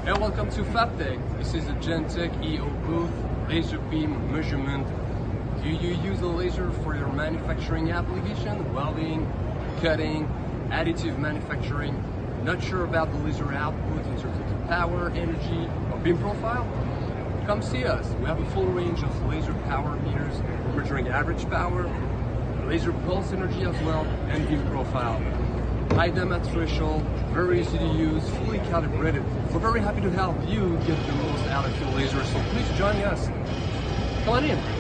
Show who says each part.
Speaker 1: Hey, welcome to FABTECH. This is a Gentec-EO booth, laser beam measurement. Do you use a laser for your manufacturing application, welding, cutting, additive manufacturing? Not sure about the laser output in terms of power, energy, or beam profile? Come see us. We have a full range of laser power meters measuring average power, laser pulse energy as well, and beam profile. High diameter threshold, very easy to use, fully calibrated. We're very happy to help you get the most out of your laser, so please join us. Come on in.